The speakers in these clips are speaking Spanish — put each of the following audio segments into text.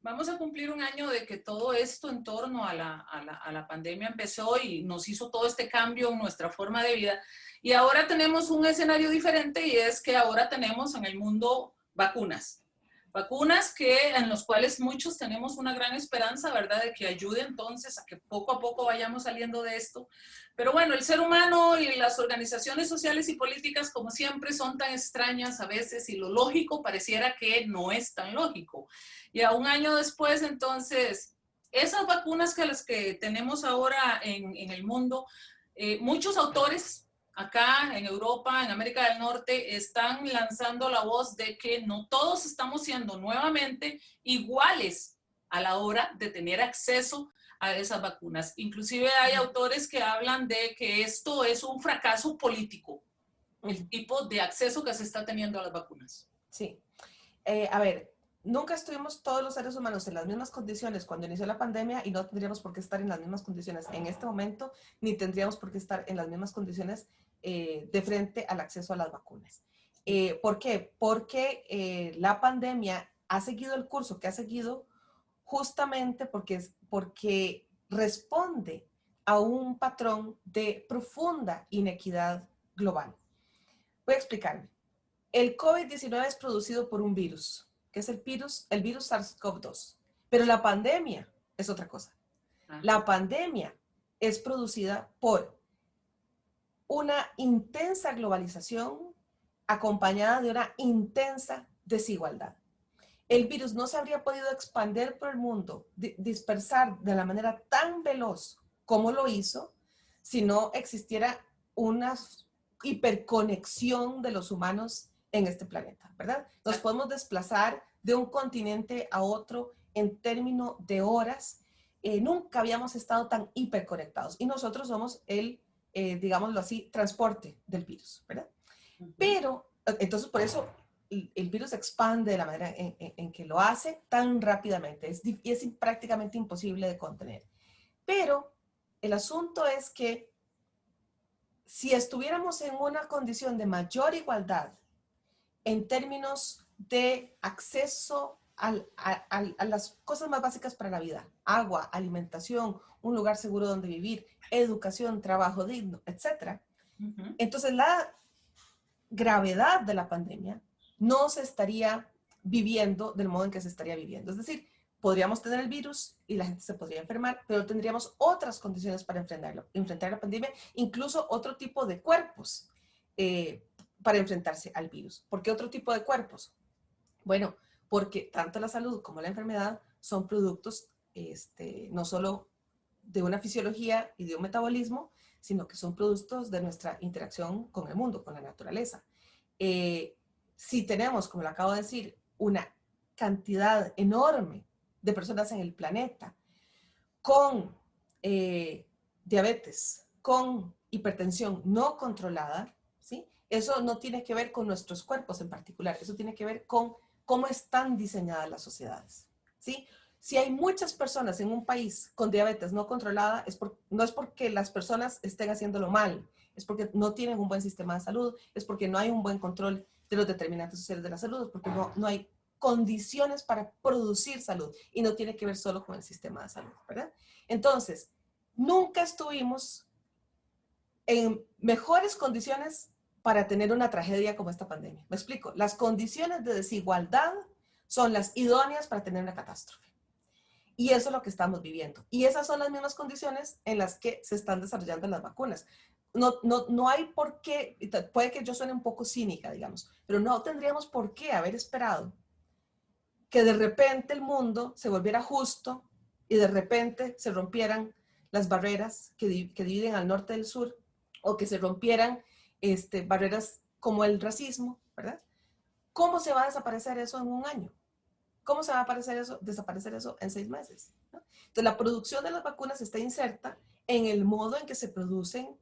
Vamos a cumplir un año de que todo esto en torno a la pandemia empezó y nos hizo todo este cambio en nuestra forma de vida. Y ahora tenemos un escenario diferente y es que ahora tenemos en el mundo vacunas. Vacunas en los cuales muchos tenemos una gran esperanza, ¿verdad? De que ayude entonces a que poco a poco vayamos saliendo de esto. Pero bueno, el ser humano y las organizaciones sociales y políticas, como siempre, son tan extrañas a veces y lo lógico pareciera que no es tan lógico. Y a un año después, entonces, esas vacunas que las que tenemos ahora en el mundo, muchos autores acá en Europa, en América del Norte, están lanzando la voz de que no todos estamos siendo nuevamente iguales a la hora de tener acceso a esas vacunas. Inclusive hay autores que hablan de que esto es un fracaso político, el tipo de acceso que se está teniendo a las vacunas. Sí. A ver, nunca estuvimos todos los seres humanos en las mismas condiciones cuando inició la pandemia y no tendríamos por qué estar en las mismas condiciones en este momento, ni tendríamos por qué estar en las mismas condiciones de frente al acceso a las vacunas. ¿Por qué? Porque la pandemia ha seguido el curso que ha seguido justamente porque responde a un patrón de profunda inequidad global. Voy a explicarme. El COVID-19 es producido por un virus, que es el virus SARS-CoV-2. Pero la pandemia es otra cosa. La pandemia es producida por una intensa globalización acompañada de una intensa desigualdad. El virus no se habría podido expandir por el mundo, dispersar de la manera tan veloz como lo hizo, si no existiera una hiperconexión de los humanos en este planeta, ¿verdad? Nos podemos desplazar de un continente a otro en términos de horas. Nunca habíamos estado tan hiperconectados y nosotros somos digámoslo así, transporte del virus, ¿verdad? Pero, entonces por eso el virus expande de la manera en que lo hace tan rápidamente. Es prácticamente imposible de contener. Pero el asunto es que si estuviéramos en una condición de mayor igualdad en términos de acceso a las cosas más básicas para la vida, agua, alimentación, un lugar seguro donde vivir, educación, trabajo digno, etc. Entonces la gravedad de la pandemia no se estaría viviendo del modo en que se estaría viviendo. Es decir, podríamos tener el virus y la gente se podría enfermar, pero tendríamos otras condiciones para enfrentar la pandemia, incluso otro tipo de cuerpos para enfrentarse al virus. ¿Por qué otro tipo de cuerpos? Bueno, porque tanto la salud como la enfermedad son productos no solo de una fisiología y de un metabolismo, sino que son productos de nuestra interacción con el mundo, con la naturaleza. Si tenemos, como lo acabo de decir, una cantidad enorme de personas en el planeta con diabetes, con hipertensión no controlada, ¿sí? Eso no tiene que ver con nuestros cuerpos en particular, eso tiene que ver con cómo están diseñadas las sociedades, ¿sí? Si hay muchas personas en un país con diabetes no controlada, no es porque las personas estén haciéndolo mal, es porque no tienen un buen sistema de salud, es porque no hay un buen control de los determinantes sociales de la salud, es porque no hay condiciones para producir salud y no tiene que ver solo con el sistema de salud, ¿verdad? Entonces, nunca estuvimos en mejores condiciones para tener una tragedia como esta pandemia. Me explico, las condiciones de desigualdad son las idóneas para tener una catástrofe. Y eso es lo que estamos viviendo. Y esas son las mismas condiciones en las que se están desarrollando las vacunas. No hay por qué, puede que yo suene un poco cínica, digamos, pero no tendríamos por qué haber esperado que de repente el mundo se volviera justo y de repente se rompieran las barreras que dividen al norte del sur o que se rompieran barreras como el racismo, ¿verdad? ¿Cómo se va a desaparecer eso en un año? ¿Cómo se va a desaparecer eso en 6 meses? ¿No? Entonces, la producción de las vacunas está inserta en el modo en que se producen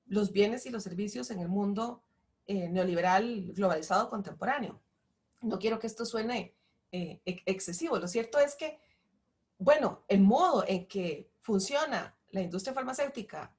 los bienes y los servicios en el mundo neoliberal globalizado contemporáneo. No quiero que esto suene excesivo. Lo cierto es que, bueno, el modo en que funciona la industria farmacéutica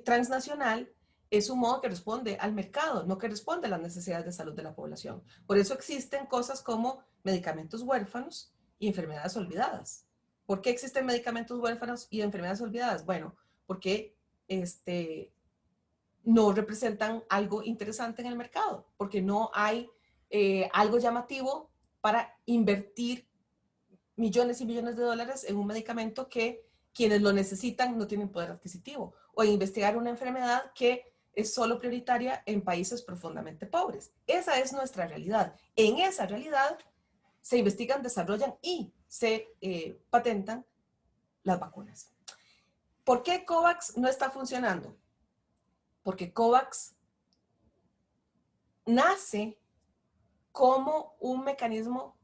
transnacional es un modo que responde al mercado, no que responde a las necesidades de salud de la población. Por eso existen cosas como medicamentos huérfanos y enfermedades olvidadas. ¿Por qué existen medicamentos huérfanos y enfermedades olvidadas? Bueno, porque no representan algo interesante en el mercado, porque no hay algo llamativo para invertir millones y millones de dólares en un medicamento que quienes lo necesitan no tienen poder adquisitivo, o en investigar una enfermedad que es solo prioritaria en países profundamente pobres. Esa es nuestra realidad. En esa realidad se investigan, desarrollan y se patentan las vacunas. ¿Por qué COVAX no está funcionando? Porque COVAX nace como un mecanismo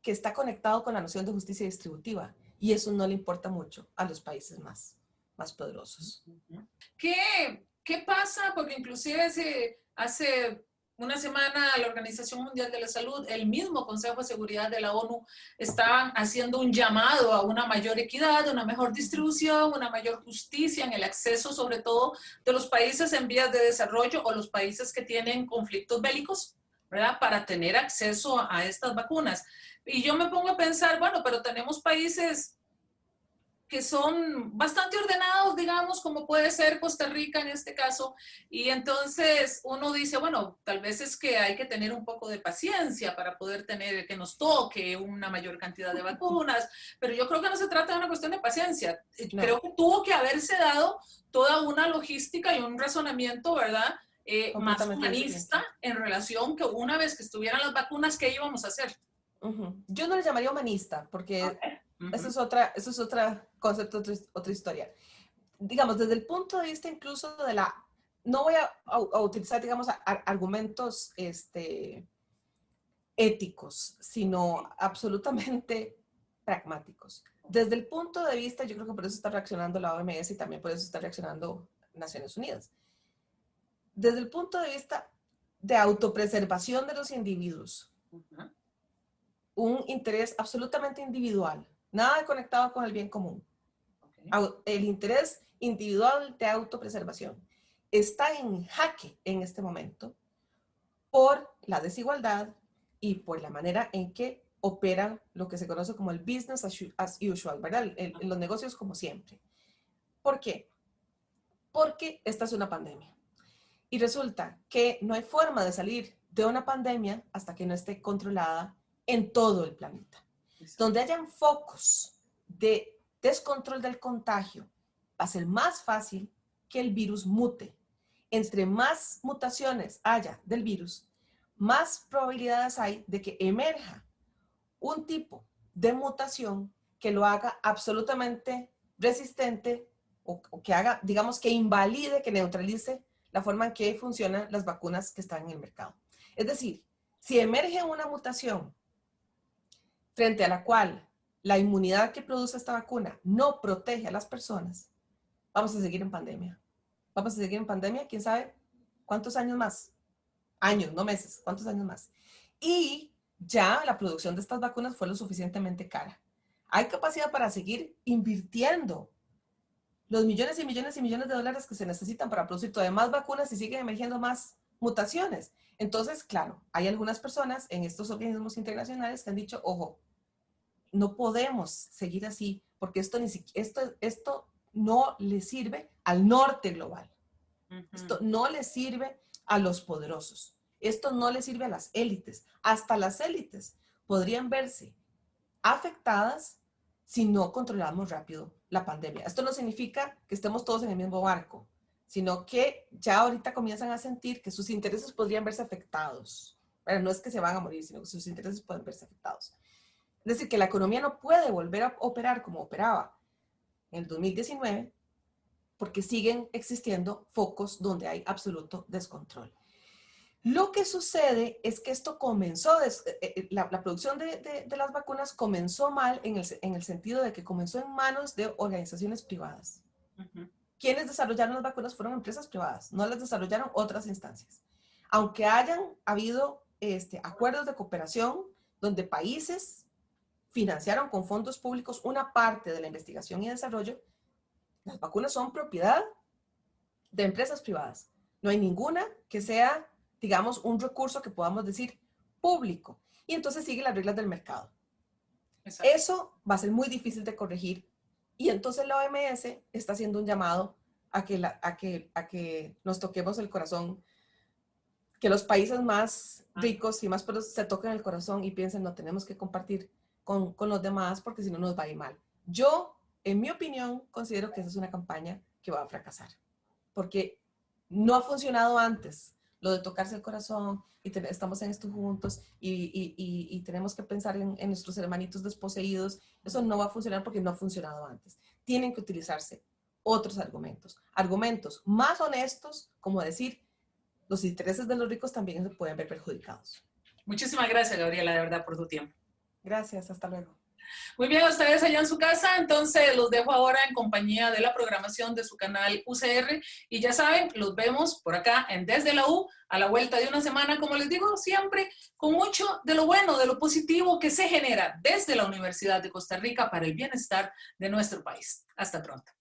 que está conectado con la noción de justicia distributiva, y eso no le importa mucho a los países más poderosos. ¿Qué pasa? Porque inclusive hace una semana la Organización Mundial de la Salud, el mismo Consejo de Seguridad de la ONU, estaban haciendo un llamado a una mayor equidad, una mejor distribución, una mayor justicia en el acceso, sobre todo de los países en vías de desarrollo o los países que tienen conflictos bélicos, ¿verdad? Para tener acceso a estas vacunas. Y yo me pongo a pensar, bueno, pero tenemos países que son bastante ordenados, digamos, como puede ser Costa Rica en este caso, y entonces uno dice, bueno, tal vez es que hay que tener un poco de paciencia para poder tener, que nos toque una mayor cantidad de vacunas, pero yo creo que no se trata de una cuestión de paciencia, No. creo que tuvo que haberse dado toda una logística y un razonamiento, ¿verdad? Más humanista en relación que una vez que estuvieran las vacunas, ¿qué íbamos a hacer? Yo no le llamaría humanista, porque eso es otra concepto, otra historia. Digamos, desde el punto de vista incluso de la, no voy a utilizar, digamos, argumentos éticos, sino absolutamente pragmáticos. Desde el punto de vista, yo creo que por eso está reaccionando la OMS y también por eso está reaccionando Naciones Unidas. Desde el punto de vista de autopreservación de los individuos, un interés absolutamente individual, nada conectado con el bien común. El interés individual de autopreservación está en jaque en este momento por la desigualdad y por la manera en que operan lo que se conoce como el business as usual, ¿verdad? Los negocios como siempre. ¿Por qué? Porque esta es una pandemia. Y resulta que no hay forma de salir de una pandemia hasta que no esté controlada en todo el planeta. Donde hayan focos de descontrol del contagio, va a ser más fácil que el virus mute. Entre más mutaciones haya del virus, más probabilidades hay de que emerja un tipo de mutación que lo haga absolutamente resistente o que haga, digamos, que invalide, que neutralice la forma en que funcionan las vacunas que están en el mercado. Es decir, si emerge una mutación frente a la cual la inmunidad que produce esta vacuna no protege a las personas, vamos a seguir en pandemia. Vamos a seguir en pandemia, quién sabe cuántos años más. Años, no meses, cuántos años más. Y ya la producción de estas vacunas fue lo suficientemente cara. Hay capacidad para seguir invirtiendo los millones y millones y millones de dólares que se necesitan para producir todavía más vacunas y siguen emergiendo más mutaciones. Entonces, claro, hay algunas personas en estos organismos internacionales que han dicho, ojo, no podemos seguir así, porque esto no le sirve al norte global. Esto no le sirve a los poderosos. Esto no le sirve a las élites. Hasta las élites podrían verse afectadas si no controlamos rápido la pandemia. Esto no significa que estemos todos en el mismo barco, sino que ya ahorita comienzan a sentir que sus intereses podrían verse afectados. Pero no es que se van a morir, sino que sus intereses pueden verse afectados. Es decir, que la economía no puede volver a operar como operaba en el 2019 porque siguen existiendo focos donde hay absoluto descontrol. Lo que sucede es que esto comenzó, la producción de las vacunas comenzó mal en el sentido de que comenzó en manos de organizaciones privadas. Quienes desarrollaron las vacunas fueron empresas privadas, no las desarrollaron otras instancias. Aunque hayan habido acuerdos de cooperación donde países financiaron con fondos públicos una parte de la investigación y desarrollo, las vacunas son propiedad de empresas privadas. No hay ninguna que sea, digamos, un recurso que podamos decir público. Y entonces sigue las reglas del mercado. Exacto. Eso va a ser muy difícil de corregir. Y entonces la OMS está haciendo un llamado a que nos toquemos el corazón, que los países más ricos y más pobres se toquen el corazón y piensen, no, tenemos que compartir con los demás porque si no nos va a ir mal. Yo, en mi opinión, considero que esa es una campaña que va a fracasar, porque no ha funcionado antes lo de tocarse el corazón y estamos en esto juntos y tenemos que pensar en nuestros hermanitos desposeídos. Eso no va a funcionar porque no ha funcionado antes. Tienen que utilizarse otros argumentos más honestos, como decir, los intereses de los ricos también se pueden ver perjudicados. Muchísimas gracias, Gabriela, de verdad, por tu tiempo. Gracias, hasta luego. Muy bien, ustedes allá en su casa, entonces los dejo ahora en compañía de la programación de su canal UCR y ya saben, los vemos por acá en Desde la U, a la vuelta de una semana, como les digo siempre, con mucho de lo bueno, de lo positivo que se genera desde la Universidad de Costa Rica para el bienestar de nuestro país. Hasta pronto.